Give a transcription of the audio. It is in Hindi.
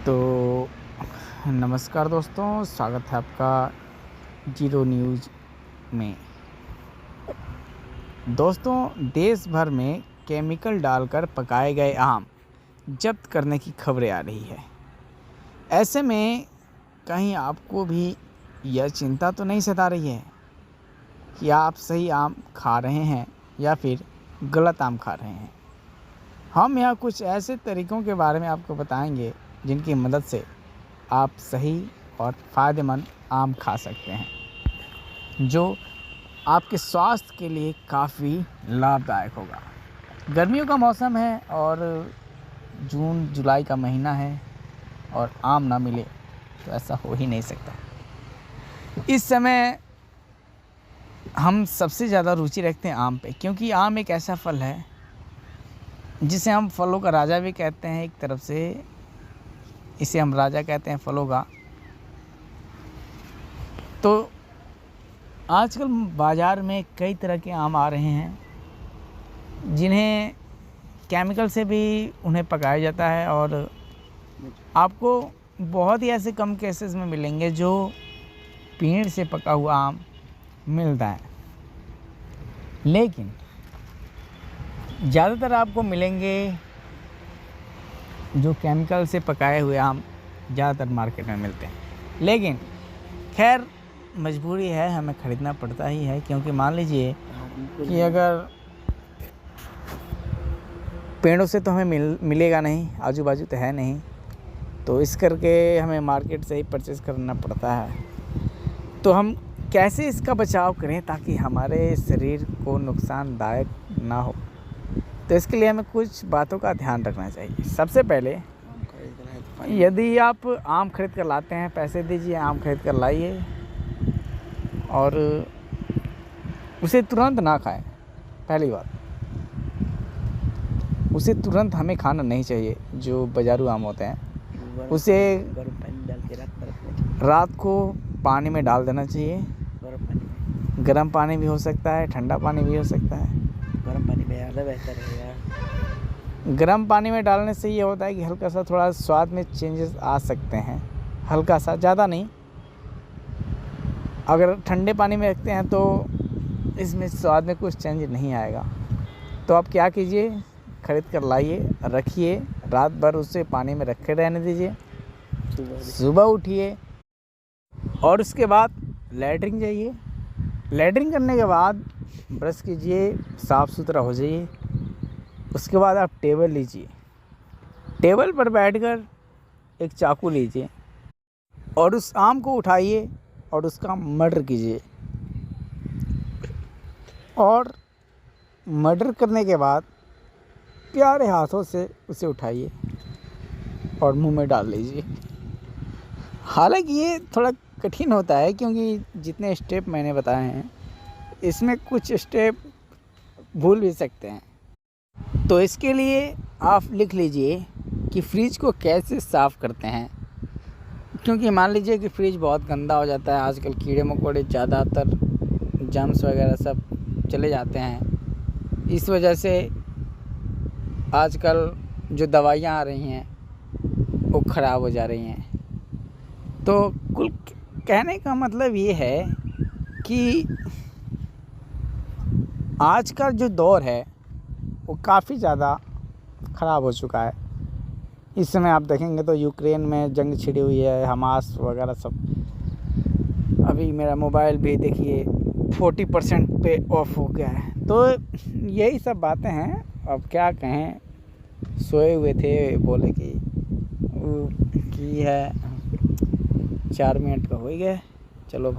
तो नमस्कार दोस्तों, स्वागत है आपका जीरो न्यूज़ में। दोस्तों, देश भर में केमिकल डालकर पकाए गए आम जब्त करने की खबरें आ रही है। ऐसे में कहीं आपको भी यह चिंता तो नहीं सता रही है कि आप सही आम खा रहे हैं या फिर गलत आम खा रहे हैं। हम यहाँ कुछ ऐसे तरीक़ों के बारे में आपको बताएंगे जिनकी मदद से आप सही और फ़ायदेमंद आम खा सकते हैं, जो आपके स्वास्थ्य के लिए काफ़ी लाभदायक होगा। गर्मियों का मौसम है और जून जुलाई का महीना है और आम ना मिले तो ऐसा हो ही नहीं सकता। इस समय हम सबसे ज़्यादा रुचि रखते हैं आम पे, क्योंकि आम एक ऐसा फल है जिसे हम फलों का राजा भी कहते हैं। एक तरफ से इसे हम राजा कहते हैं फलों का। तो आजकल बाज़ार में कई तरह के आम आ रहे हैं जिन्हें केमिकल से भी उन्हें पकाया जाता है, और आपको बहुत ही ऐसे कम केसेस में मिलेंगे जो पेड़ से पका हुआ आम मिलता है, लेकिन ज़्यादातर आपको मिलेंगे जो केमिकल से पकाए हुए आम ज़्यादातर मार्केट में मिलते हैं। लेकिन खैर मजबूरी है, हमें ख़रीदना पड़ता ही है, क्योंकि मान लीजिए कि अगर पेड़ों से तो हमें मिलेगा नहीं, आजू बाजू तो है नहीं, तो इस करके हमें मार्केट से ही परचेज़ करना पड़ता है। तो हम कैसे इसका बचाव करें ताकि हमारे शरीर को नुकसानदायक ना हो, तो इसके लिए हमें कुछ बातों का ध्यान रखना चाहिए। सबसे पहले, यदि आप आम खरीद कर लाते हैं, पैसे दीजिए, आम खरीद कर लाइए और उसे तुरंत ना खाएं। पहली बात, उसे तुरंत हमें खाना नहीं चाहिए। जो बाजारू आम होते हैं उसे रात को पानी में डाल देना चाहिए। गर्म पानी भी हो सकता है, ठंडा पानी भी हो सकता है। गर्म पानी में ज़्यादा बेहतर रहेगा। गर्म पानी में डालने से ये होता है कि हल्का सा थोड़ा स्वाद में चेंजेस आ सकते हैं, हल्का सा, ज़्यादा नहीं। अगर ठंडे पानी में रखते हैं तो इसमें स्वाद में कुछ चेंज नहीं आएगा। तो आप क्या कीजिए, ख़रीद कर लाइए, रखिए, रात भर उसे पानी में रखे रहने दीजिए, सुबह उठिए और उसके बाद लैट्रिन जाइए। लैट्रिन करने के बाद ब्रश कीजिए, साफ़ सुथरा हो जाइए। उसके बाद आप टेबल लीजिए, टेबल पर बैठकर एक चाकू लीजिए और उस आम को उठाइए और उसका मर्डर कीजिए। और मर्डर करने के बाद प्यारे हाथों से उसे उठाइए और मुंह में डाल लीजिए। हालांकि ये थोड़ा कठिन होता है, क्योंकि जितने स्टेप मैंने बताए हैं इसमें कुछ स्टेप भूल भी सकते हैं। तो इसके लिए आप लिख लीजिए कि फ्रिज को कैसे साफ़ करते हैं, क्योंकि मान लीजिए कि फ्रिज बहुत गंदा हो जाता है। आजकल कीड़े मकोड़े, ज़्यादातर जर्म्स वगैरह सब चले जाते हैं। इस वजह से आजकल जो दवाइयाँ आ रही हैं वो ख़राब हो जा रही हैं। तो कुल कहने का मतलब ये है कि आज का जो दौर है वो काफ़ी ज़्यादा ख़राब हो चुका है। इस समय आप देखेंगे तो यूक्रेन में जंग छिड़ी हुई है, हमास वगैरह सब। अभी मेरा मोबाइल भी देखिए 40% पे ऑफ हो गया है। तो यही सब बातें हैं। अब क्या कहें, सोए हुए थे, बोले कि है 4 मिनट का हो ही गए, चलो।